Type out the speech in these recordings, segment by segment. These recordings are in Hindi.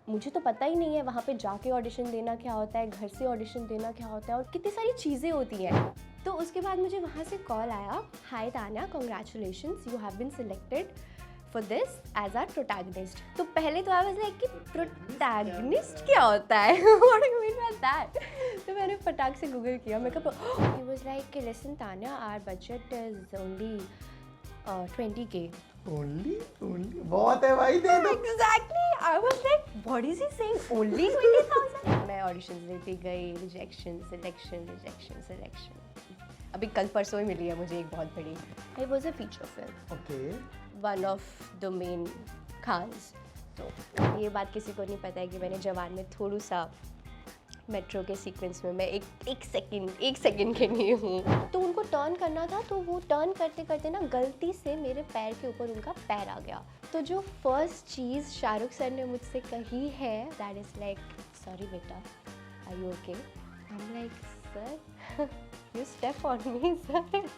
मुझे तो पता ही नहीं है वहाँ पे जाके ऑडिशन देना क्या होता है, घर से ऑडिशन देना क्या होता है और कितनी सारी चीज़ें होती हैं। तो उसके बाद मुझे वहाँ से कॉल आया, hi Tanya, congratulations, you have been selected for this as our protagonist. तो पहले तो आई वाज लाइक कि प्रोटैगनिस्ट क्या होता है, what do you mean by that? तो मैंने फटाक से गूगल किया, मैं कहा he was like listen Tanya, our budget is only 20K। Only बहुत है भाई, दे दो। Exactly, I was like, what is he saying? Only 20,000? मैं ऑडिशंस देती गई, रिजेक्शन, सिलेक्शन। अभी कल परसों ही मिली है मुझे एक बहुत बड़ी। It was a feature film, okay, one of the main Khans. तो ये बात किसी को नहीं पता है कि मैंने जवान में थोड़ा सा मेट्रो के सीक्वेंस में मैं एक सेकंड के लिए हूँ। तो उनको टर्न करना था, तो वो टर्न करते करते ना गलती से मेरे पैर के ऊपर उनका पैर आ गया। तो जो फर्स्ट चीज़ शाहरुख सर ने मुझसे कही है दैट इज़ लाइक, सॉरी बेटा, are you okay? I am like, sir you step on me sir,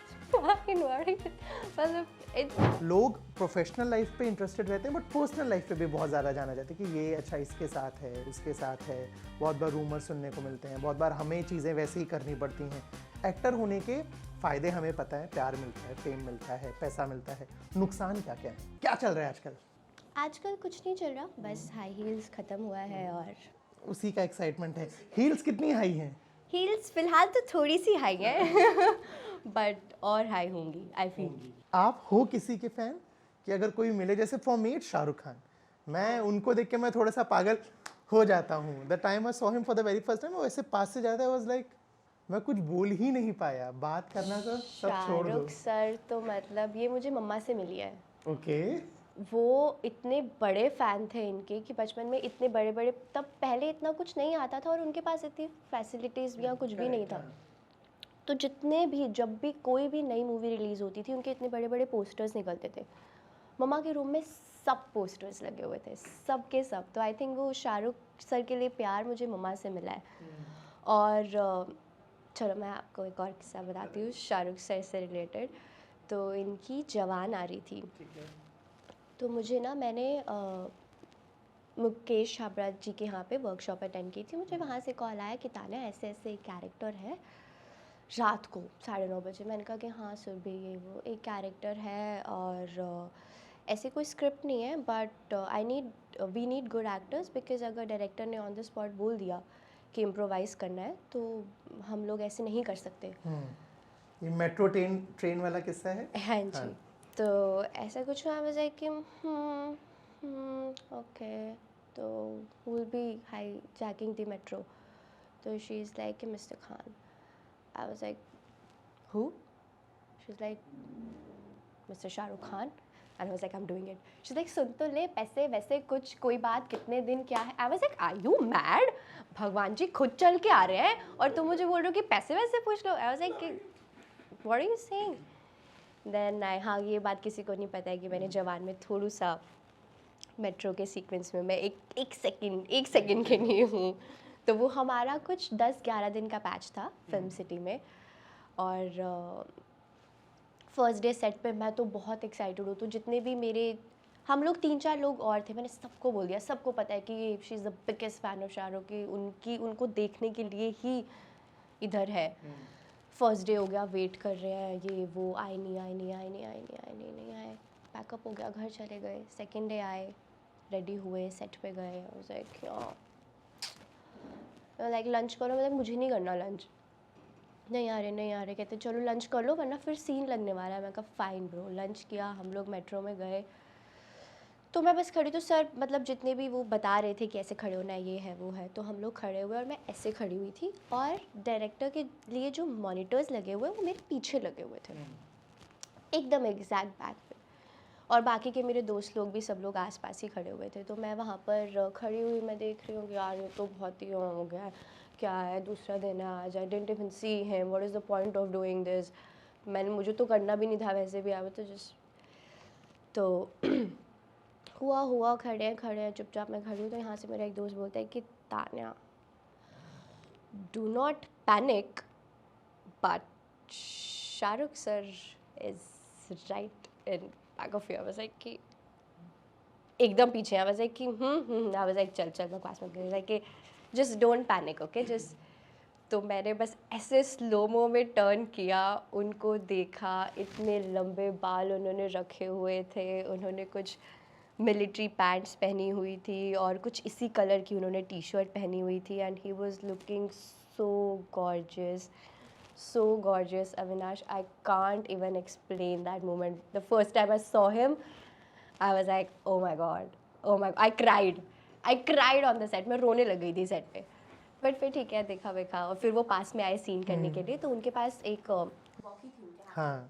मतलब लोग प्रोफेशनल लाइफ पे इंटरेस्टेड रहते हैं बट पर्सनल लाइफ पे भी बहुत ज़्यादा जाना चाहते हैं कि ये अच्छा इसके साथ है, उसके साथ है। बहुत बार रूमर सुनने को मिलते हैं, बहुत बार हमें चीज़ें वैसे ही करनी पड़ती हैं। एक्टर होने के फ़ायदे हमें पता है, प्यार मिलता है, फेम मिलता है, पैसा मिलता है। नुकसान क्या क्या है, क्या चल रहा है आजकल? आजकल कुछ नहीं चल रहा, बस हाई हील्स ख़त्म हुआ है और उसी का एक्साइटमेंट है। हील्स कितनी हाई हैं? हील्स फिलहाल तो थोड़ी सी हाई है बट और हाई होंगी आई फील। आप हो किसी के फैन कि अगर कोई मिले, जैसे for me it's Shahrukh Khan, मैं उनको देख के मैं थोड़ा सा पागल हो जाता हूँ। The time I saw him for the very first time, वैसे पास से जाता है, वाज लाइक मैं कुछ बोल ही नहीं पाया, बात करना तो सब छोड़ दो। शाहरुख सर तो मतलब ये मुझे मम्मा से मिली है। ओके, वो इतने बड़े फ़ैन थे इनके कि बचपन में इतने बड़े बड़े, तब पहले इतना कुछ नहीं आता था और उनके पास इतनी फैसिलिटीज़ या कुछ भी नहीं था। तो जितने भी, जब भी कोई भी नई मूवी रिलीज़ होती थी, उनके इतने बड़े बड़े पोस्टर्स निकलते थे। मम्मा के रूम में सब पोस्टर्स लगे हुए थे, सब के सब। तो आई थिंक वो शाहरुख सर के लिए प्यार मुझे मम्मा से मिला है। और चलो मैं आपको एक और किस्सा बताती हूँ शाहरुख सर से रिलेटेड। तो इनकी जवान आ रही थी, तो मुझे ना, मैंने मुकेश छाबड़ा जी के यहाँ पे वर्कशॉप अटेंड की थी। मुझे वहाँ से कॉल आया कि तान्या ऐसे ऐसे एक कैरेक्टर है, रात को 9:30 बजे। मैंने कहा कि हाँ सुरभि, ये वो एक कैरेक्टर है और ऐसे कोई स्क्रिप्ट नहीं है, but we need good actors, because अगर डायरेक्टर ने ऑन द स्पॉट बोल दिया कि इम्प्रोवाइज़ करना है तो हम लोग ऐसे नहीं कर सकते। ये मेट्रो ट्रेन वाला किस्सा है। हाँ जी। तो ऐसा कुछ हुआ, मैं कि ओके, तो will be hijacking the metro. तो she is like mister Khan. I was like who? She is like mister Shahrukh Khan. And I was like I am doing it. She is like सुन तो ले, पैसे वैसे कुछ, कोई बात, कितने दिन, क्या है? I was like are you mad? भगवान जी खुद चल के आ रहे हैं और तुम मुझे बोल रहे हो कि पैसे वैसे पूछ लो। I was like what are you saying? Then हाँ, ये बात किसी को नहीं पता है कि मैंने जवान में थोड़ा सा मेट्रो के सीक्वेंस में मैं एक सेकंड के लिए हूँ। तो वो हमारा कुछ 10-11 दिन का पैच था फिल्म सिटी में। और फर्स्ट डे सेट पे मैं तो बहुत एक्साइटेड हूँ। तो जितने भी मेरे, हम लोग 3-4 लोग और थे, मैंने सबको बोल दिया, सबको पता है कि she is the biggest fan of Shahrukh की, उनको देखने के लिए ही इधर है। फर्स्ट डे हो गया, वेट कर रहे हैं, ये वो, आए नहीं आए। पैकअप हो गया, घर चले गए। सेकेंड डे आए, रेडी हुए, सेट पे गए। लाइक लंच करो, मतलब मुझे नहीं करना लंच। नहीं आ रहे, कहते चलो लंच कर लो वरना फिर सीन लगने वाला है। मैं कहा फ़ाइन ब्रो। लंच किया, हम लोग मेट्रो में गए। तो मैं बस खड़ी, तो सर मतलब जितने भी वो बता रहे थे कि ऐसे खड़े होना है, ये है वो है, तो हम लोग खड़े हुए और मैं ऐसे खड़ी हुई थी और डायरेक्टर के लिए जो मॉनिटर्स लगे हुए वो मेरे पीछे लगे हुए थे, एकदम एग्जैक्ट बैक पे। और बाकी के मेरे दोस्त लोग भी, सब लोग आसपास ही खड़े हुए थे। तो मैं वहाँ पर खड़ी हुई, मैं देख रही हूँ कि यार ये तो बहुत ही हो गया है, क्या है, दूसरा दिन है आज, I didn't even see him, what is the point of doing this. मुझे तो करना भी नहीं था वैसे भी, आवे तो जस्ट तो हुआ खड़े हैं चुपचाप। मैं खड़ी हूँ तो यहाँ से मेरा एक दोस्त बोलता है कि Tanya, do not panic, but Shahrukh sir is right in back of your. कि एकदम पीछे आई वाज लाइक कि आई वाज लाइक चल बकवास मत कर, like just don't panic, okay just. तो मैंने बस ऐसे स्लोमो में टर्न किया, उनको देखा, इतने लंबे बाल उन्होंने रखे हुए थे, उन्होंने कुछ मिलिट्री पैंट्स पहनी हुई थी और कुछ इसी कलर की उन्होंने टी शर्ट पहनी हुई थी, and he was looking so gorgeous, Avinash. I can't even explain that moment. The first time I saw him, I was like, oh my god, I cried on the set. मैं रोने लग गई थी सेट पे, बट फिर ठीक है, देखा वेखा, और फिर वो पास में आए सीन करने के लिए, तो उनके पास एक वॉकी थी उनके हाथ में। हाँ,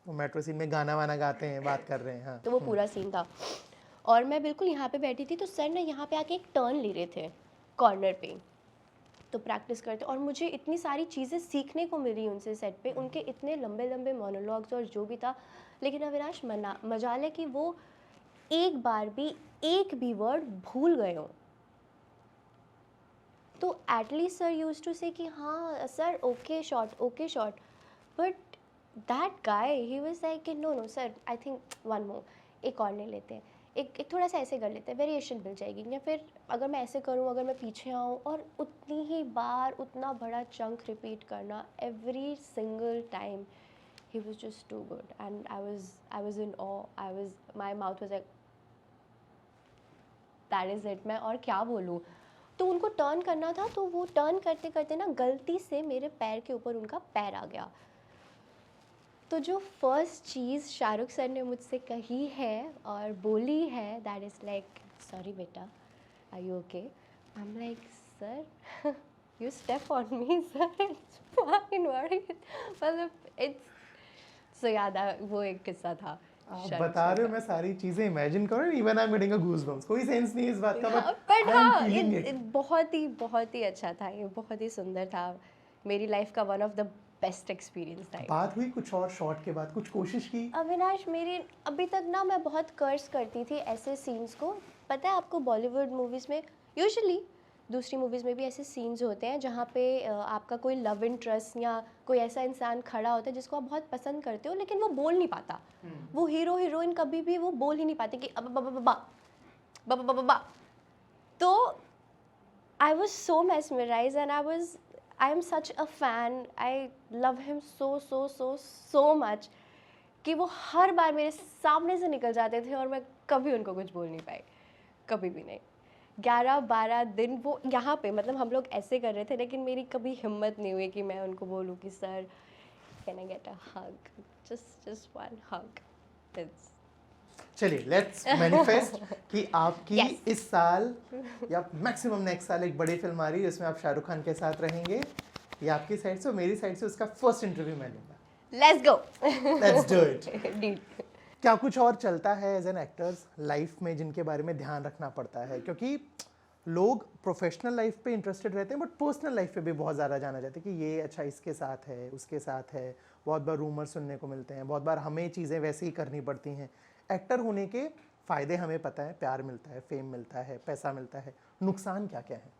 वो मेट्रो सीन में गाना वाना गाते हैं, बात कर रहे हैं, हाँ। तो वो पूरा सीन था, और मैं बिल्कुल यहाँ पे बैठी थी, तो सर ने यहाँ पे आके एक टर्न ले रहे थे कॉर्नर पे, तो प्रैक्टिस करते, और मुझे इतनी सारी चीज़ें सीखने को मिली उनसे सेट पे, उनके इतने लंबे लंबे मोनोलॉग्स और जो भी था। लेकिन अविनाश, मजाल है कि वो एक बार भी एक भी वर्ड भूल गए हो। तो एटलीस्ट सर यूज्ड टू से कि हाँ sir, okay shot, but that guy he was like no sir, I think one more, एक और ले लेते हैं, एक थोड़ा सा ऐसे कर लेते हैं, वेरिएशन मिल जाएगी, या फिर अगर मैं ऐसे करूँ, अगर मैं पीछे आऊँ, और उतनी ही बार उतना बड़ा चंक रिपीट करना every single time. He was just too good, and I was in awe, my mouth was like that is it, मैं और क्या बोलूँ। तो उनको टर्न करना था, तो वो टर्न करते करते ना गलती से मेरे पैर के ऊपर उनका पैर आ गया। तो जो फर्स्ट चीज़ शाहरुख सर ने मुझसे कही है और बोली है, दैट इज़ लाइक, सॉरी बेटा, are you okay? I am like, sir you step on me sir, it's fine, मतलब इट्स सो याद, वो एक किस्सा था। आप बता रहे हो, मैं सारी चीजें इमेजिन कर रहा हूँ, even I am getting a goosebumps. कोई सेंस नहीं है इस बात का, बट बट आई एम हाँ, फीलिंग इट। बहुत ही अच्छा था, ये बहुत ही सुंदर था, मेरी लाइफ का one of the best experience था। बात हुई कुछ और शॉट के बाद, कुछ कोशिश की? अविनाश, मेरी अभी तक ना, मैं बहुत कर्स करती थी ऐसे सीन्स को। पता है आपको, बॉलीवुड मूवीज़ में यूजुअली, दूसरी मूवीज़ में भी ऐसे सीन्स होते हैं जहाँ पे आपका कोई लव इंटरेस्ट या कोई ऐसा इंसान खड़ा होता है जिसको आप बहुत पसंद करते हो, लेकिन वो बोल नहीं पाता। वो हीरो हीरोइन कभी भी वो बोल ही नहीं पाते कि अब बा। तो I was so mesmerized, and I am such a fan. I love him so much कि वो हर बार मेरे सामने से निकल जाते थे और मैं कभी उनको कुछ बोल नहीं पाई, कभी भी नहीं। 11-12 दिन वो यहाँ पे, मतलब हम लोग ऐसे कर रहे थे, लेकिन मेरी कभी हिम्मत नहीं हुई कि मैं उनको बोलूँ कि sir, can I get a hug, just one hug. चलिए, लेट्स मैनिफेस्ट कि आपकी Yes. इस साल या मैक्सिमम नेक्स्ट साल एक बड़ी फिल्म आ रही है जिसमें आप शाहरुख खान के साथ रहेंगे। ये आपकी साइड से और मेरी साइड से उसका फर्स्ट इंटरव्यू मैं लूँगा। Let's go, let's do it. Deal. क्या कुछ और चलता है एज एन एक्टर्स लाइफ में जिनके बारे में ध्यान रखना पड़ता है? क्योंकि लोग प्रोफेशनल लाइफ पे इंटरेस्टेड रहते हैं, बट पर्सनल लाइफ पे भी बहुत ज़्यादा जाना चाहते हैं कि ये अच्छा इसके साथ है, उसके साथ है। बहुत बार रूमर सुनने को मिलते हैं, बहुत बार हमें चीज़ें वैसे ही करनी पड़ती हैं। एक्टर होने के फ़ायदे हमें पता है, प्यार मिलता है, फेम मिलता है, पैसा मिलता है, नुकसान क्या क्या है?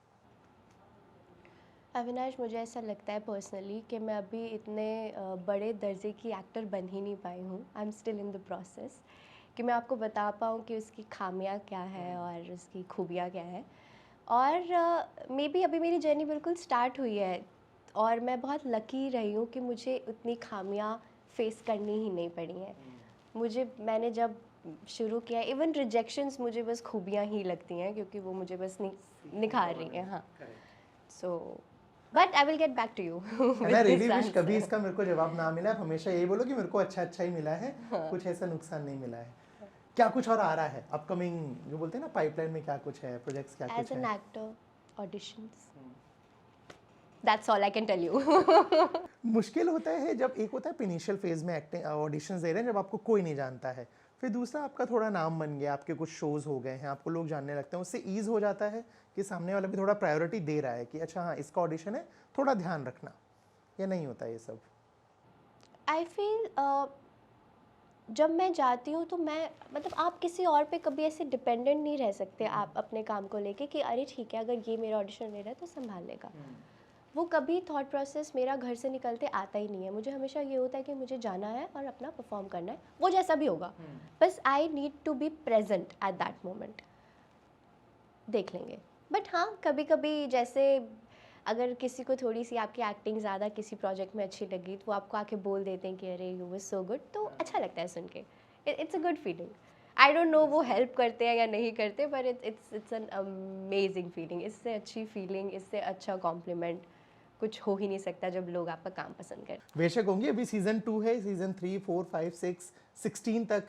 अविनाश, मुझे ऐसा लगता है पर्सनली कि मैं अभी इतने बड़े दर्जे की एक्टर बन ही नहीं पाई हूँ। I am still in the process कि मैं आपको बता पाऊँ कि उसकी खामियां क्या है और उसकी खूबियाँ क्या है। और मे बी अभी मेरी जर्नी बिल्कुल स्टार्ट हुई है, और मैं बहुत लकी रही हूँ कि मुझे उतनी खामियां फेस करनी ही नहीं पड़ी हैं। मैंने जब शुरू किया, इवन रिजेक्शंस मुझे बस खूबियाँ ही लगती हैं, क्योंकि वो मुझे बस निखार रही हैं। हाँ, so but I will get back to you and I really wish कभी इसका मेरे को जवाब ना मिला। आप हमेशा यही बोलो कि मेरे को अच्छा अच्छा ही मिला है, कुछ ऐसा नुकसान नहीं मिला है। क्या कुछ और आ रहा है अपकमिंग, जो बोलते हैं ना पाइपलाइन में, क्या कुछ है, प्रोजेक्ट्स क्या एज कुछ एन है? Actor, auditions, that's all I can tell you. मुश्किल होता है जब एक होता है इनिशियल फेज में एक्टिंग ऑडिशंस दे रहे हैं, जब आपको कोई नहीं जानता है, फिर दूसरा आपका थोड़ा नाम बन गया, आपके कुछ शोज हो गए हैं, आपको लोग जानने लगते हैं, उससे ईज हो जाता है कि सामने वाला भी थोड़ा प्रायोरिटी दे रहा है कि अच्छा हाँ इसका ऑडिशन है, थोड़ा ध्यान रखना। या नहीं होता ये सब? आई फील जब मैं जाती हूँ तो मैं, मतलब आप किसी और पे कभी ऐसे डिपेंडेंट नहीं रह सकते आप अपने काम को लेके कि अरे ठीक है, अगर ये मेरा ऑडिशन ले रहा है तो संभाल लेगा। वो कभी थॉट प्रोसेस मेरा घर से निकलते आता ही नहीं है। मुझे हमेशा ये होता है कि मुझे जाना है और अपना परफॉर्म करना है, वो जैसा भी होगा, बस I need to be present at that moment. देख लेंगे। बट हाँ, कभी कभी जैसे अगर किसी को थोड़ी सी आपकी एक्टिंग ज़्यादा किसी प्रोजेक्ट में अच्छी लगी तो वो आपको आके बोल देते हैं कि अरे यू वाज सो गुड, तो अच्छा लगता है सुन के। It's a good feeling. I don't no वो हेल्प करते हैं या नहीं करते, पर इट्स एन अमेजिंग फीलिंग। इससे अच्छी फीलिंग, इससे अच्छा कॉम्प्लीमेंट कुछ हो ही नहीं सकता जब लोग आपका काम पसंद करें। बेशक होंगी, अभी सीजन 2 है, सीजन 3, 4, 5, 6, 16 तक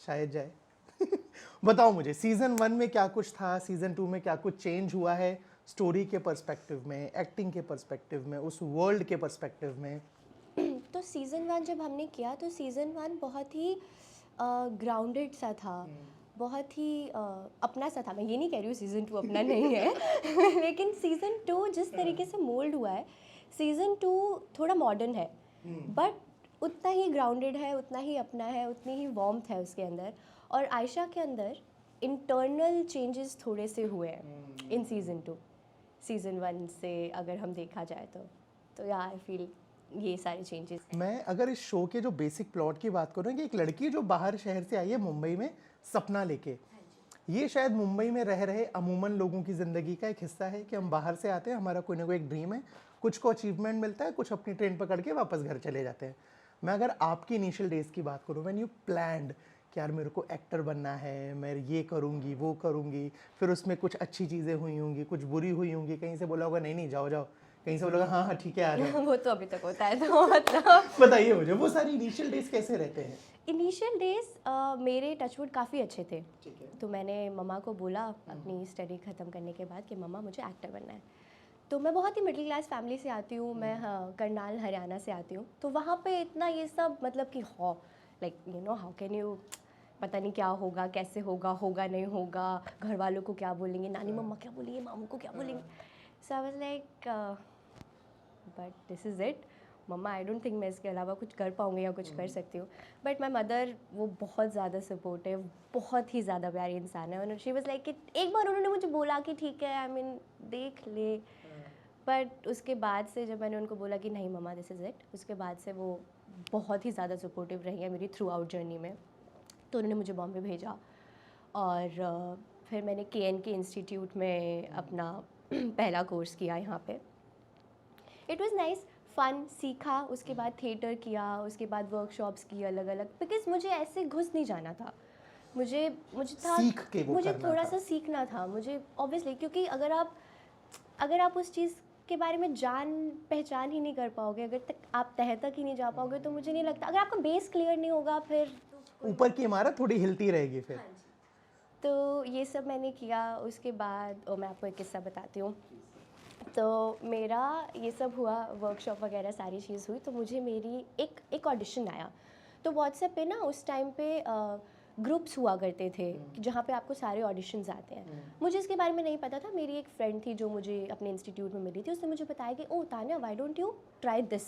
शायद जाए। बताओ मुझे सीजन 1 में क्या कुछ था, सीजन 2 में क्या कुछ चेंज हुआ है, स्टोरी के पर्सपेक्टिव में, एक्टिंग के पर्सपेक्टिव में, उस वर्ल्ड के पर्सपेक्टिव में। तो सीज़न 1 जब हमने किया तो सीज़न 1 बहुत ही ग्राउंडेड सा था, बहुत ही अपना सा था। मैं ये नहीं कह रही हूँ सीज़न 2 अपना नहीं है लेकिन सीज़न 2 जिस तरीके से मोल्ड हुआ है, सीज़न 2 थोड़ा मॉडर्न है, बट उतना ही ग्राउंडेड है, उतना ही अपना है, उतनी ही वार्मथ है उसके अंदर। और आयशा के अंदर इंटरनल चेंजेस थोड़े से हुए हैं इन सीज़न 2, सीज़न 1 से अगर हम देखा जाए तो या आई फील ये सारे चेंजेस हैं। मैं अगर इस शो के जो बेसिक प्लॉट की बात करूँ कि एक लड़की जो बाहर शहर से आई है मुंबई में सपना लेके, ये शायद मुंबई में रह रहे अमूमन लोगों की ज़िंदगी का एक हिस्सा है कि हम बाहर से आते हैं, हमारा कोई ना कोई एक ड्रीम है, कुछ को अचीवमेंट मिलता है, कुछ अपनी ट्रेन पकड़ के वापस घर चले जाते हैं। मैं अगर आपकी इनिशियल डेज की बात करूँ, व्हेन यू प्लान्ड कि यार मेरे को एक्टर बनना है, मैं ये करूँगी वो करूँगी, फिर उसमें कुछ अच्छी चीज़ें हुई होंगी, कुछ बुरी हुई होंगी, कहीं से बोला होगा नहीं नहीं जाओ जाओ, कहीं से बोला होगा हाँ हाँ ठीक है आ रहे हैं। वो तो अभी तक होता है, तो मतलब बताइए मुझे वो सारी इनिशियल डेज कैसे रहते हैं? इनिशियल डेज मेरे टचवुड काफ़ी अच्छे थे। ठीक है। तो मैंने मम्मा को बोला अपनी स्टडी ख़त्म करने के बाद कि मम्मा मुझे एक्टर बनना है। तो मैं बहुत ही मिडिल क्लास फैमिली से आती हूँ, मैं हाँ करनाल हरियाणा से आती हूँ, तो वहाँ पे इतना ये सब मतलब कि हाँ like you know how can you, पता नहीं क्या होगा, कैसे होगा, होगा नहीं होगा, घर वालों को क्या बोलेंगे, नानी मम्मा क्या बोलेंगे, मामू को क्या बोलेंगे। So I was like but this is it mamma, I don't think मैं इसके अलावा कुछ कर पाऊँगी या कुछ कर सकती हूँ। बट माई मदर वो बहुत ज़्यादा सपोर्टिव, बहुत ही ज़्यादा प्यारी इंसान है। और शी वाज लाइक कि एक बार उन्होंने मुझे बोला कि ठीक है आई मीन देख ले, बट उसके बाद से जब मैंने उनको बोला कि नहीं मम्मा दिस इज़ इट, उसके बाद से वो बहुत ही ज़्यादा सपोर्टिव रही है मेरी थ्रू आउट जर्नी में। तो उन्होंने मुझे बॉम्बे भेजा और फिर मैंने के इंस्टीट्यूट में अपना पहला कोर्स किया यहाँ पे। इट वॉज़ नाइस, फ़न, सीखा, उसके बाद थिएटर किया, उसके बाद वर्कशॉप्स की अलग अलग, बिकॉज मुझे ऐसे घुस नहीं जाना था, मुझे मुझे था सीख के वो मुझे करना थोड़ा था। सा सीखना था मुझे ऑब्वियसली, क्योंकि अगर आप उस चीज़ के बारे में जान पहचान ही नहीं कर पाओगे, अगर तक आप तह तक ही नहीं जा पाओगे, तो मुझे नहीं लगता, अगर आपका बेस क्लियर नहीं होगा फिर ऊपर की इमारत थोड़ी हिलती रहेगी फिर। तो ये सब मैंने किया। उसके बाद और मैं आपको एक किस्सा बताती हूँ। तो मेरा ये सब हुआ, वर्कशॉप वगैरह सारी चीज़ हुई, तो मुझे मेरी एक ऑडिशन आया। तो व्हाट्सएप पे ना उस टाइम पे ग्रुप्स हुआ करते थे जहाँ पे आपको सारे ऑडिशंस आते हैं। मुझे इसके बारे में नहीं पता था, मेरी एक फ्रेंड थी जो मुझे अपने इंस्टीट्यूट में मिली थी, उसने मुझे बताया कि oh Tanya why don't you try this.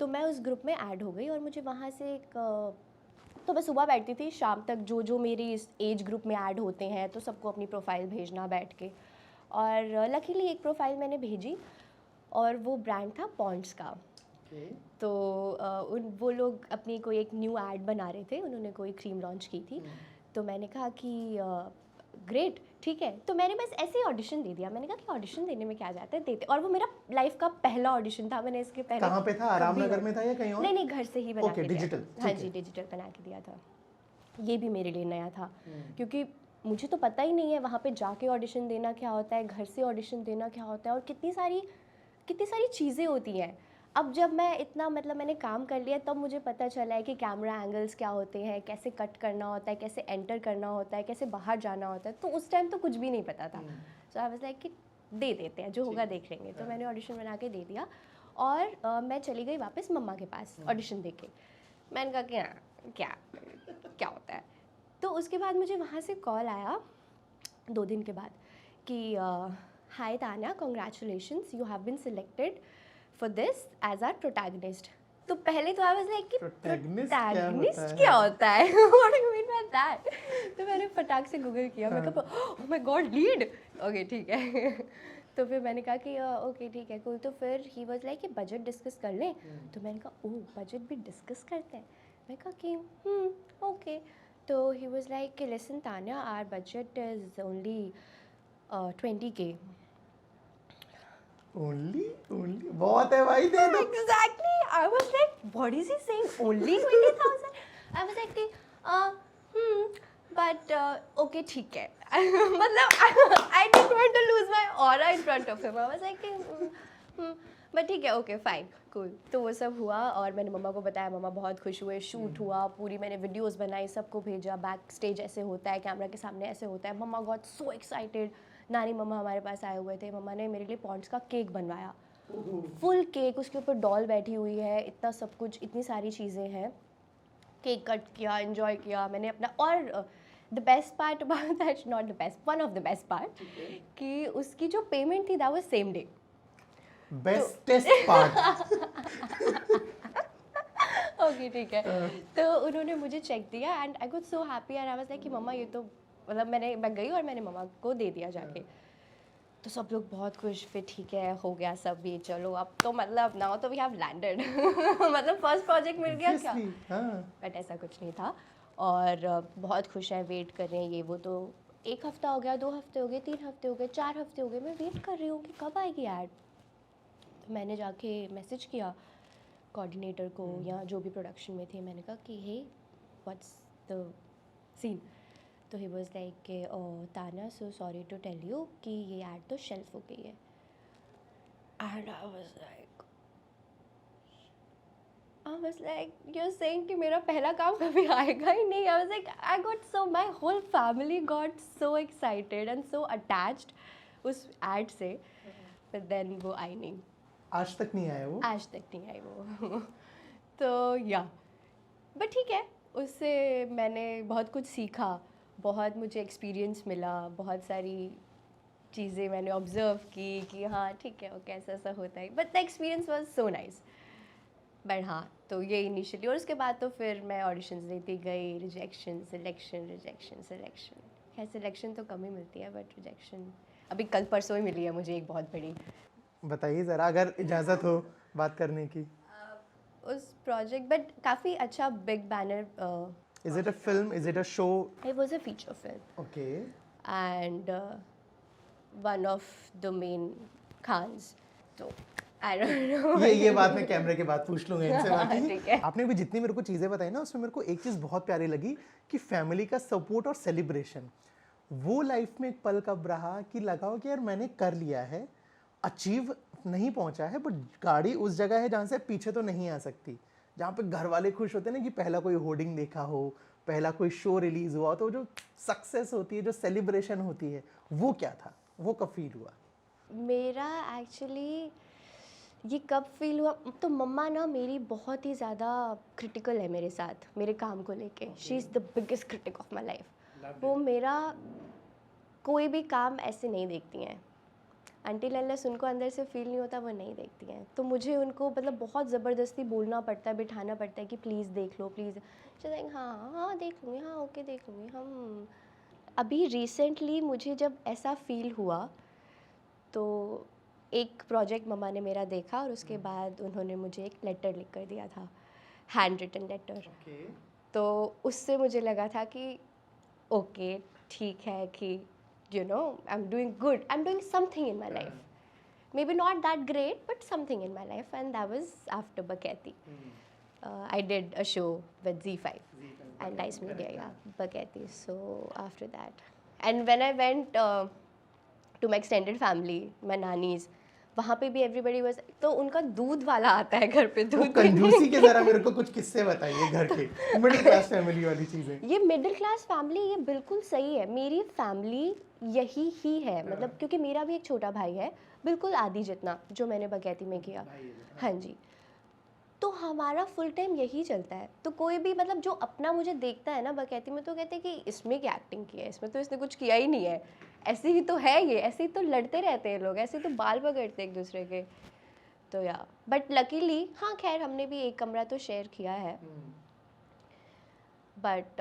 तो मैं उस ग्रुप में ऐड हो गई और मुझे वहाँ से एक तो मैं सुबह बैठती थी, शाम तक जो मेरी इस एज ग्रुप में ऐड होते हैं तो सबको अपनी प्रोफाइल भेजना बैठ के। और लकीली एक प्रोफाइल मैंने भेजी और वो ब्रांड था पॉन्ड्स का। तो वो लोग अपनी कोई एक न्यू ऐड बना रहे थे, उन्होंने कोई क्रीम लॉन्च की थी। तो मैंने कहा कि ग्रेट ठीक है, तो मैंने बस ऐसे ही ऑडिशन दे दिया। मैंने कहा कि ऑडिशन देने में क्या जाता है, देते। और वो मेरा लाइफ का पहला ऑडिशन था, मैंने इसके पहले कहाँ पे था, आराम नगर में था या कहीं और? नहीं नहीं, घर से ही बना Okay, के दिया digital, था। हाँ जी, डिजिटल बना के दिया था। ये भी मेरे लिए नया था क्योंकि मुझे तो पता ही नहीं है वहाँ पे जाके ऑडिशन देना क्या होता है, घर से ऑडिशन देना क्या होता है, और कितनी सारी चीज़ें होती हैं। अब जब मैं इतना मतलब मैंने काम कर लिया तब मुझे पता चला है कि कैमरा एंगल्स क्या होते हैं, कैसे कट करना होता है, कैसे एंटर करना होता है, कैसे बाहर जाना होता है। तो उस टाइम तो कुछ भी नहीं पता था। सो आई वाज लाइक कि दे देते हैं, जो होगा देख लेंगे। तो मैंने ऑडिशन बना के दे दिया और मैं चली गई वापस मम्मा के पास ऑडिशन दे के। मैंने कहा कि हाँ क्या होता है। तो उसके बाद मुझे वहाँ से कॉल आया 2 दिन के बाद कि hi Tanya, congratulations, you have been selected for this as our protagonist. तो पहले तो आई वाज लाइक कि प्रोटैगनिस्ट क्या होता है, what do you mean by that. तो मैंने फटाक से गूगल किया, मैं कहा oh my god lead, okay ठीक है। तो फिर मैंने कहा कि ओके ठीक है कूल। तो फिर ही वाज लाइक कि बजट डिस्कस कर लें। तो मैंने कहा ओह बजट भी डिस्कस करते हैं। मैं कहा कि ओके। तो ही वाज लाइक कि listen Tanya our budget is only 20K। Only बहुत है भाई, दे दो। Exactly. I was like, what is he saying? Only 20,000? I was like, but okay, ठीक है. मतलब I didn't want to lose my aura in front of him. I was like, but ठीक है, okay, fine, cool. तो वो सब हुआ और मैंने मम्मा को बताया, मम्मा बहुत खुश हुए, शूट हुआ, पूरी मैंने वीडियोस बनाई, सबको भेजा, बैक स्टेज ऐसे होता है, कैमरा के सामने ऐसे होता है। मम्मा गॉट सो एक्साइटेड। नानी मम्मा हमारे पास आए हुए थे, मम्मा ने मेरे लिए पॉन्ड्स का केक बनवाया, फुल केक, उसके ऊपर डॉल बैठी हुई है, इतना सब कुछ, इतनी सारी चीज़ें हैं। केक कट किया, एंजॉय किया मैंने अपना। और the best part about that, not the best, one of the best part, कि उसकी जो पेमेंट थी that was same day. Bestest part. Okay ठीक है। तो उन्होंने मुझे चेक दिया and I got so happy and I was like कि मम्मा ये तो मतलब मैं गई और मैंने मम्मा को दे दिया जाके। तो सब लोग बहुत खुश, फिर ठीक है हो गया सब, ये चलो अब तो मतलब नाउ तो वी हैव लैंडेड। मतलब फर्स्ट प्रोजेक्ट मिल गया क्या, बट ऐसा कुछ नहीं था। और बहुत खुश है, वेट कर रहे हैं ये वो। तो 1 हफ्ता हो गया, 2 हफ्ते हो गए, 3 हफ्ते हो गए, 4 हफ्ते हो गए, मैं वेट कर रही हूँ कि कब आएगी ऐड। तो मैंने जाके मैसेज किया कोऑर्डिनेटर को या जो भी प्रोडक्शन में थे, मैंने कहा कि हे व्हाट्स द सीन। तो ही वाज लाइक कि Tanya so sorry to tell you कि ये ऐड तो शेल्फ हो गई है। And I was like you are saying कि मेरा पहला काम कभी आएगा ही नहीं। I was like I got so, my whole family got so excited and so attached उस ऐड से, बट देन वो आई नहीं। आज तक नहीं आया वो? आज तक नहीं आई वो। तो या बट ठीक है, उससे मैंने बहुत कुछ सीखा, बहुत मुझे एक्सपीरियंस मिला, बहुत सारी चीज़ें मैंने ऑब्जर्व की कि हाँ ठीक है ओके ऐसा ऐसा होता है। But the experience was so nice. But हाँ तो ये इनिशियली, और उसके बाद तो फिर मैं ऑडिशंस देती गई, रिजेक्शन सिलेक्शन रिजेक्शन सिलेक्शन। खैर सिलेक्शन तो कम ही मिलती है बट रिजेक्शन अभी कल परसों ही मिली है मुझे एक बहुत बड़ी। बताइए ज़रा, अगर इजाज़त हो बात करने की। उस प्रोजेक्ट बट काफ़ी अच्छा big banner. Is it a film? Is it a show? It was a feature film. Okay. And one of the main Khans. So I don't know. ये बात मैं कैमरे के बाद पूछ लूँगा इनसे बाकी। ठीक है। आपने भी जितनी मेरे को चीज़ें बताई ना, उसमें मेरे को एक चीज़ बहुत प्यारी लगी कि फैमिली का सपोर्ट और सेलिब्रेशन। वो लाइफ में एक पल कब रहा कि लगा हो कि यार मैंने कर लिया है, अचीव नहीं पहुंचा है, बट गाड़ी उस जगह है जहाँ से पीछे तो नहीं आ सकती, जहाँ पे घर वाले खुश होते हैं ना कि पहला कोई होर्डिंग देखा हो, पहला कोई शो रिलीज हुआ, तो जो सक्सेस होती है, जो सेलिब्रेशन होती है, वो क्या था, वो कब फील हुआ? मेरा एक्चुअली ये कब फील हुआ, तो मम्मा ना मेरी बहुत ही ज़्यादा क्रिटिकल है मेरे साथ, मेरे काम को लेके। She is the biggest critic of my life. वो मेरा कोई भी काम ऐसे नहीं देखती हैं, अनटिल अनलेस उनको अंदर से फील नहीं होता वो नहीं देखती हैं। तो मुझे उनको मतलब बहुत ज़बरदस्ती बोलना पड़ता है, बिठाना पड़ता है कि प्लीज़ देख लो प्लीज़। हाँ हाँ देख लूँगी, हाँ ओके देख लूँगी। हम अभी रिसेंटली मुझे जब ऐसा फील हुआ तो एक प्रोजेक्ट मम्मा ने मेरा देखा और उसके बाद उन्होंने मुझे एक लेटर लिख कर दिया था, हैंड रिटन लेटर। तो उससे मुझे लगा था कि ओके ठीक है कि you know I'm doing good, I'm doing something in my life, maybe not that great but something in my life. And that was after Baketi. I did a show with Z5 and Dice Media, yeah, Baketi. So after that, and when I went to my extended family, my nannies, वहाँ पे भी everybody was, तो उनका दूध वाला आता है घर पे दूध। कंजूसी के जरा मेरे को कुछ किस्से बताइए घर के, मिडिल क्लास फैमिली वाली चीजें। ये मिडिल क्लास फैमिली ये बिल्कुल सही है, मेरी फैमिली यही ही है। मतलब क्योंकि मेरा भी एक छोटा भाई है बिल्कुल आदि जितना, जो मैंने बगैती में किया। हाँ जी, तो हमारा फुल टाइम यही चलता है। तो कोई भी मतलब जो अपना मुझे देखता है ना बगैती में, तो कहते हैं कि इसमें क्या एक्टिंग की है, इसमें तो इसने कुछ किया ही नहीं है, ऐसे ही तो है ये, ऐसे ही तो लड़ते रहते हैं लोग, ऐसे तो बाल पकड़ते एक दूसरे के। तो या बट लकीली हाँ खैर हमने भी एक कमरा तो शेयर किया है, बट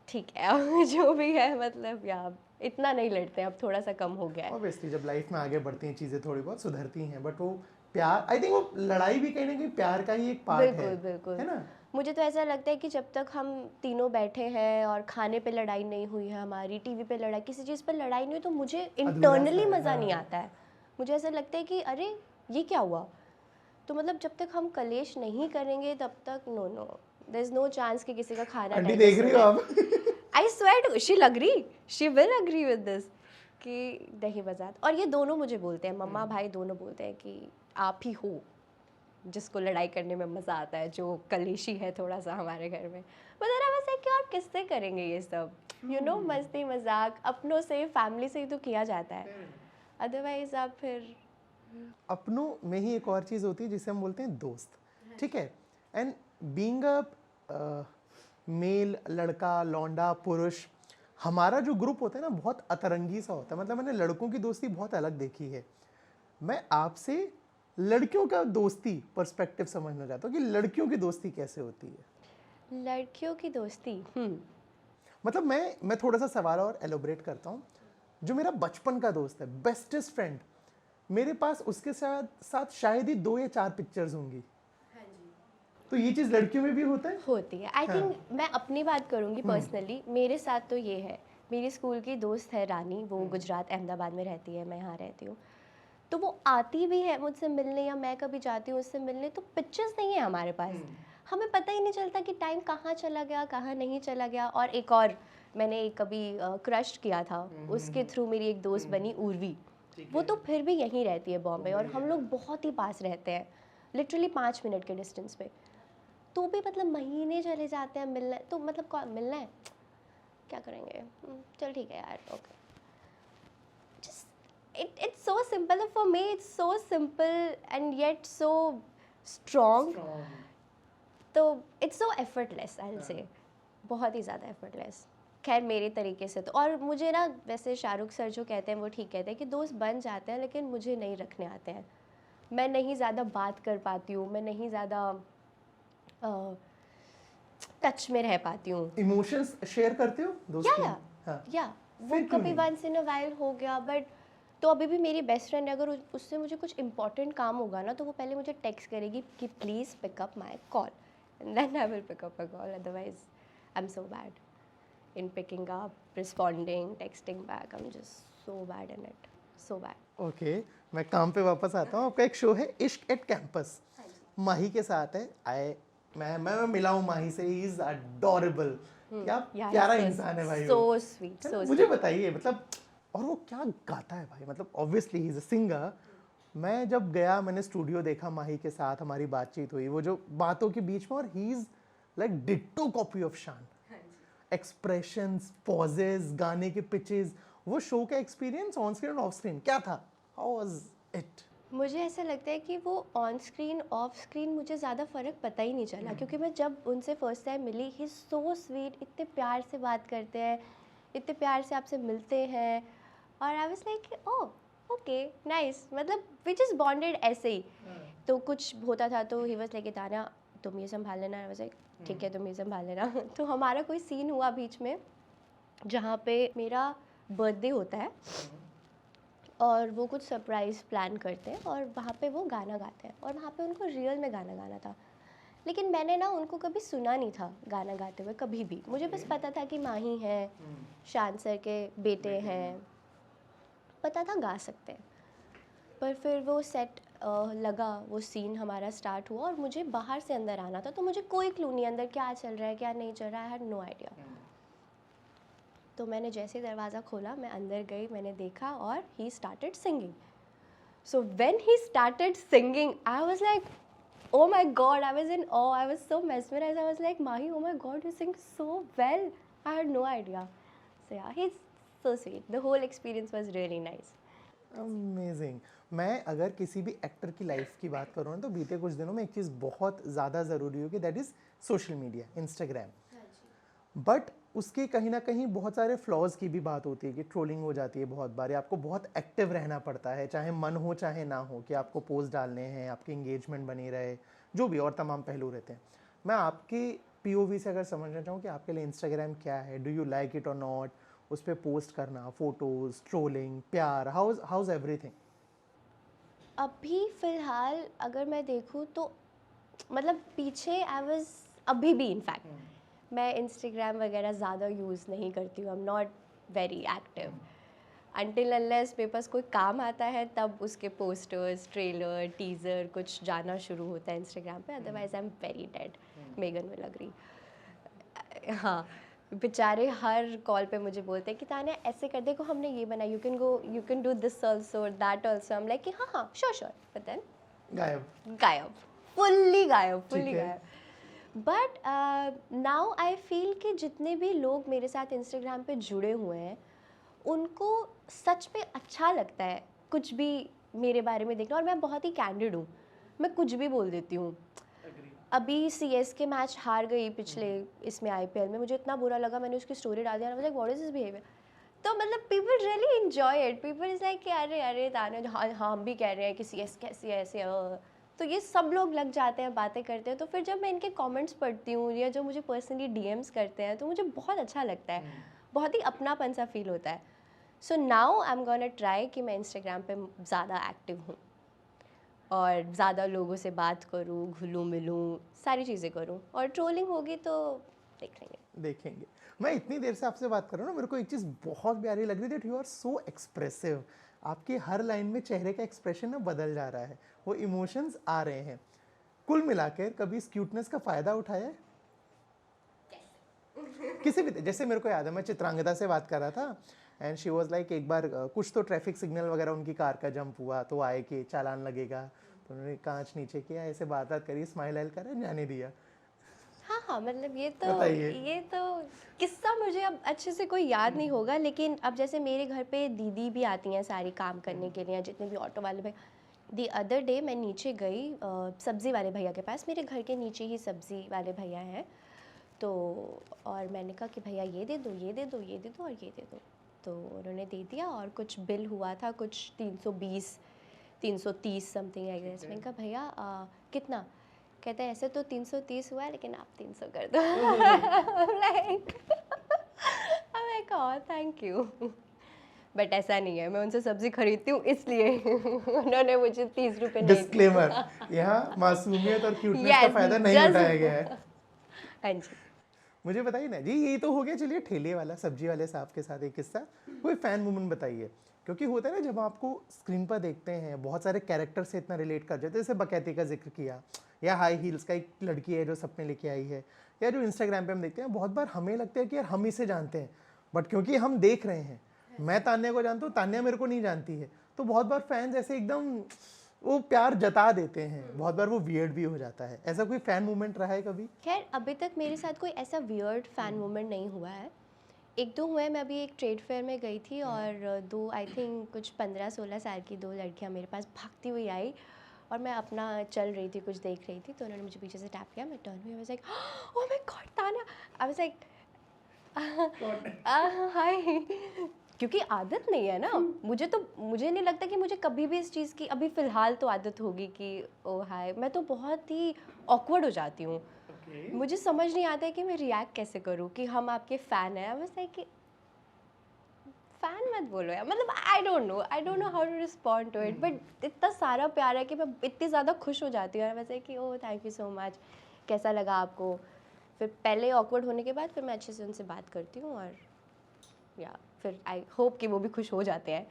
ठीक है जो भी है मतलब या इतना नहीं लड़ते हैं, अब थोड़ा सा कम हो गया है। ऑब्वियसली जब लाइफ में आगे बढ़ती हैं चीज़ें थोड़ी बहुत सुधरती हैं, बट वो प्यार, आई थिंक वो लड़ाई भी कहीं ना कहीं प्यार का ही एक पार्ट बिल्कुल बिल्कुल है ना? मुझे तो ऐसा लगता है कि जब तक हम तीनों बैठे हैं और खाने पे लड़ाई नहीं हुई है हमारी, टीवी पे लड़ाई, किसी चीज़ पर लड़ाई नहीं हुई, तो मुझे इंटरनली मज़ा नहीं आता है। मुझे ऐसा लगता है कि अरे ये क्या हुआ। तो मतलब जब तक हम कलेश नहीं करेंगे तब तक no no, there is no chance कि किसी का खाना आंटी देख रही हो आप? I swear to, she agree, she will agree with this कि नहीं मजाक। और ये दोनों मुझे बोलते हैं, मम्मा भाई दोनों बोलते हैं कि आप ही हो जिसको लड़ाई करने में मज़ा आता है, जो कलेशी है थोड़ा सा हमारे घर में। बता रहा वैसे कि और किससे करेंगे ये सब, यू नो, मस्ती मजाक अपनों से, फैमिली से ही तो किया जाता है, अदरवाइज आप फिर। अपनों में ही एक और चीज़ होती है जिसे हम बोलते हैं दोस्त, ठीक है? एंड बीइंग अ मेल, लड़का लौंडा पुरुष, हमारा जो ग्रुप होता है ना बहुत अतरंगी सा होता है। मतलब मैंने लड़कों की दोस्ती बहुत अलग देखी है। मैं आपसे लड़कियों का दोस्ती पर्सपेक्टिव समझना चाहता हूँ कि लड़कियों की दोस्ती कैसे होती है। लड़कियों की दोस्ती, मतलब मैं थोड़ा सा सवाल और एलोबरेट करता हूँ। जो मेरा बचपन का दोस्त है, बेस्टेस्ट फ्रेंड, मेरे पास उसके साथ साथ शायद ही 2 या 4 पिक्चर्स होंगी। तो ये चीज़ लड़कियों में भी होता है? होती है। आई थिंक मैं अपनी बात करूँगी पर्सनली, मेरे साथ तो ये है, मेरी स्कूल की दोस्त है रानी, वो गुजरात अहमदाबाद में रहती है, मैं यहाँ रहती हूँ। तो वो आती भी है मुझसे मिलने, या मैं कभी जाती हूँ उससे मिलने, तो पिक्चर्स नहीं है हमारे पास। हमें पता ही नहीं चलता कि टाइम कहाँ चला गया, कहाँ नहीं चला गया। और एक और मैंने कभी क्रश किया था, उसके थ्रू मेरी एक दोस्त बनी उर्वी, वो तो फिर भी यहीं रहती है बॉम्बे, और हम लोग बहुत ही पास रहते हैं, लिटरली 5 मिनट के डिस्टेंस पे। तो भी मतलब महीने चले जाते हैं मिलना, तो मतलब कौन मिलना है, क्या करेंगे, चल ठीक है यार, okay. It's so simple for me, it's so simple and yet so strong. तो it's so effortless, I'll say, बहुत ही ज़्यादा effortless। खैर मेरे तरीके से तो, और मुझे ना वैसे शाहरुख सर जो कहते हैं वो ठीक कहते हैं कि दोस्त बन जाते हैं, लेकिन मुझे नहीं रखने आते हैं। मैं नहीं ज़्यादा बात कर पाती हूँ, मैं नहीं ज़्यादा टच में रह पाती हूँ। इमोशंस शेयर करते हो दोस्तों? या वो कभी वंस इन अ वाइल हो गया, बट तो अभी भी मेरी बेस्ट फ्रेंड है, अगर उससे मुझे कुछ इंपॉर्टेंट काम होगा ना, तो वो पहले मुझे टेक्स्ट करेगी कि please pick up my call, and then I will pick up a call, otherwise I am so bad in picking up, responding, texting back, I am just so bad in it, so bad. Okay, मैं काम पे वापस आता हूँ। आपका एक शो है इश्क एट कैंपस, माही के साथ है। मैं मिला हूँ माही से, ही इज अडोरेबल। क्या प्यारा इंसान है भाई, सो स्वीट, सो मुझे बताइए मतलब, और वो क्या गाता है भाई, मतलब obviously he is a singer. मैं जब गया, मैंने स्टूडियो देखा माही के साथ, हमारी बातचीत हुई, वो जो बातों के बीच में, और he is like ditto copy of शान। एक्सप्रेशंस, पॉजेज, गाने के पिचेस, वो शो का एक्सपीरियंस ऑन स्क्रीन और ऑफ स्क्रीन क्या था? How was it? मुझे ऐसा लगता है कि वो ऑन स्क्रीन ऑफ स्क्रीन मुझे ज़्यादा फ़र्क पता ही नहीं चला, क्योंकि मैं जब उनसे फर्स्ट टाइम मिली, ही सो स्वीट, इतने प्यार से बात करते हैं, इतने प्यार से आपसे मिलते हैं, और आई was like oh okay nice, मतलब वी जस्ट बॉन्डेड ऐसे ही। तो कुछ होता था तो ही वाज लाइक ताना तुम ये संभाल लेना, आई वाज लाइक ठीक है तुम ये संभाल लेना। तो हमारा कोई सीन हुआ बीच में जहाँ पे मेरा बर्थडे होता है, और वो कुछ सरप्राइज़ प्लान करते हैं, और वहाँ पे वो गाना गाते हैं, और वहाँ पे उनको रियल में गाना गाना था, लेकिन मैंने ना उनको कभी सुना नहीं था गाना गाते हुए कभी भी। मुझे बस पता था कि माही हैं, शान सर के बेटे हैं, पता था गा सकते हैं। पर फिर वो सेट लगा, वो सीन हमारा स्टार्ट हुआ, और मुझे बाहर से अंदर आना था, तो मुझे कोई क्लू नहीं अंदर क्या चल रहा है क्या नहीं चल रहा है, आई हैड नो आइडिया। तो मैंने जैसे ही दरवाज़ा खोला, मैं अंदर गई, मैंने देखा, और he started singing. So when he started singing, I was like oh my god, I was in awe, I was so mesmerized, I was like Mahi, oh my god, you sing so well, I had no idea. So yeah, he's so sweet, the whole experience was really nice. Amazing. मैं अगर किसी भी एक्टर की लाइफ की बात करूँ ना, तो बीते कुछ दिनों में एक चीज़ बहुत ज़्यादा ज़रूरी होगी, that is social media, Instagram. But उसके कहीं ना कहीं बहुत सारे फ्लॉज की भी बात होती है कि ट्रोलिंग हो जाती है बहुत बार, आपको बहुत एक्टिव रहना पड़ता है, चाहे मन हो चाहे ना हो, कि आपको पोस्ट डालने हैं, आपकी इंगेजमेंट बनी रहे, जो भी और तमाम पहलू रहते हैं। मैं आपके पीओवी से अगर समझना चाहूँ कि आपके लिए इंस्टाग्राम क्या है, डू यू लाइक इट और नॉट, उस पर पोस्ट करना, फोटोज, ट्रोलिंग, प्यार, हाउज एवरीथिंग? अभी फ़िलहाल अगर मैं देखूँ तो मतलब पीछे आई वाज, अभी भी इनफैक्ट मैं इंस्टाग्राम वगैरह ज़्यादा यूज़ नहीं करती हूँ, I am not very active until unless मेरे पास कोई काम आता है तब उसके पोस्टर्स, ट्रेलर, टीज़र कुछ जाना शुरू होता है इंस्टाग्राम पे, otherwise I am very dead. Megan will agree. हाँ, बेचारे हर कॉल पे मुझे बोलते हैं कि तान्या ऐसे कर, देखो हमने ये बनाया, you can do this also that also. I am like कि हाँ हाँ श्योर श्योर, बट देन गायब। गायब, फुल्ली गायब, ठीक फुल्ली है। गायब। बट नाउ आई फील कि जितने भी लोग मेरे साथ इंस्टाग्राम पे जुड़े हुए हैं उनको सच में अच्छा लगता है कुछ भी मेरे बारे में देखना, और मैं बहुत ही कैंडिड हूँ, मैं कुछ भी बोल देती हूँ। अभी सीएसके मैच हार गई पिछले इसमें आईपीएल में, मुझे इतना बुरा लगा, मैंने उसकी स्टोरी डाल दिया, like what is this behaviour. तो मतलब people really enjoy it, people is like कि अरे अरे तान्या, हाँ हाँ हम भी कह रहे हैं कि सीएसके ऐसे ऐसे तो ये सब लोग लग जाते हैं, बातें करते हैं। तो फिर जब मैं इनके कमेंट्स पढ़ती हूँ या जो मुझे पर्सनली डीएम्स करते हैं तो मुझे बहुत अच्छा लगता है, बहुत ही अपनापन सा फील होता है। So now I am gonna try कि मैं इंस्टाग्राम पे ज़्यादा एक्टिव हूँ और ज़्यादा लोगों से बात करूँ, घुलूँ मिलूँ, सारी चीज़ें करूँ, और ट्रोलिंग होगी तो देख लेंगे। देखेंगे। मैं इतनी देर से आपसे बात कर रहा हूँ ना, मेरे को एक चीज़ बहुत प्यारी लग रही है, that you are so expressive. आपके हर लाइन में चेहरे का एक्सप्रेशन ना बदल जा रहा है, वो इमोशंस आ रहे हैं। कुल मिलाकर कभी इस क्यूटनेस का फ़ायदा उठाया है? किसी भी, जैसे मेरे को याद है मैं चित्रांगदा से बात कर रहा था एंड शी वाज लाइक, एक बार कुछ तो ट्रैफिक सिग्नल वगैरह उनकी कार का जंप हुआ तो आए कि चालान लगेगा, तो उन्होंने कांच नीचे किया, ऐसे बात करी, स्माइल आइल करा, जाने दिया। हाँ हाँ, मतलब बताइए। ये तो किस्सा मुझे अब अच्छे से कोई याद नहीं होगा, लेकिन अब जैसे मेरे घर पे दीदी भी आती हैं सारी काम करने के लिए, जितने भी ऑटो वाले भाई। दी अदर डे मैं नीचे गई सब्ज़ी वाले भैया के पास, मेरे घर के नीचे ही सब्ज़ी वाले भैया हैं। तो और मैंने कहा कि भैया ये दे दो, ये दे दो, ये दे दो और ये दे दो। तो उन्होंने दे दिया, और कुछ बिल हुआ था कुछ 320 330 समथिंग आई गेस। मैंने कहा भैया कितना? कहते हैं ऐसे तो 330 हुआ है लेकिन आप 300 कर दो। लाइक मैं कहा थैंक यू, बट ऐसा नहीं है, मैं उनसे सब्जी खरीदती हूँ इसलिए उन्होंने मुझे 30 रुपये नहीं डिस्क्लेमर, यहाँ मासूमियत और क्यूटनेस का Yes, फ़ायदा नहीं just- उठाया गया है। हाँ जी। मुझे बताइए ना जी, ये तो हो गया चलिए ठेले वाला, सब्जी वाले साहब के साथ एक किस्सा, कोई फैन मोमेंट बताइए। क्योंकि होता है ना, जब आपको स्क्रीन पर देखते हैं बहुत सारे कैरेक्टर से इतना रिलेट कर जाते हैं, जैसे बकैती का जिक्र किया, या हाई हील्स का एक लड़की है जो सपने लेके आई है, या जो इंस्टाग्राम पे हम देखते हैं, बहुत बार हमें लगता है कि यार हम इसे जानते हैं, बट क्योंकि हम देख रहे हैं, मैं तान्या को जानता हूँ, तान्या मेरे को नहीं जानती है, तो बहुत बार फैंस ऐसे एकदम वो प्यार जता देते हैं, बहुत बार वो वियर्ड भी हो जाता है। ऐसा कोई फैन मोमेंट रहा है कभी? खैर अभी तक मेरे साथ कोई ऐसा वियर्ड फैन मोमेंट नहीं हुआ है। एक दो हुए, मैं अभी एक ट्रेड फेयर में गई थी और दो आई थिंक कुछ 15-16 साल की दो लड़कियां मेरे पास भागती हुई आई, और मैं अपना चल रही थी, कुछ देख रही थी, तो उन्होंने मुझे पीछे से टैप किया, मैं टर्न हुई, आई was like oh my God Tanya, I was like हाय। क्योंकि आदत नहीं है ना मुझे नहीं लगता कि मुझे कभी भी इस चीज़ की अभी फ़िलहाल तो आदत होगी कि ओ हाय। मैं तो बहुत ही ऑकवर्ड हो जाती हूँ, मुझे समझ नहीं आता है कि मैं रिएक्ट कैसे करूँ कि हम आपके फ़ैन हैं। बस लाइक कि फ़ैन मत बोलो यार, मतलब I don't know how to respond to it, but इतना सारा प्यार है कि मैं इतनी ज़्यादा खुश हो जाती हूँ, वैसे कि oh thank you so much, कैसा लगा आपको। फिर पहले ऑकवर्ड होने के बाद फिर मैं अच्छे से उनसे बात करती हूँ, और या फिर आई होप कि वो भी खुश हो जाते हैं।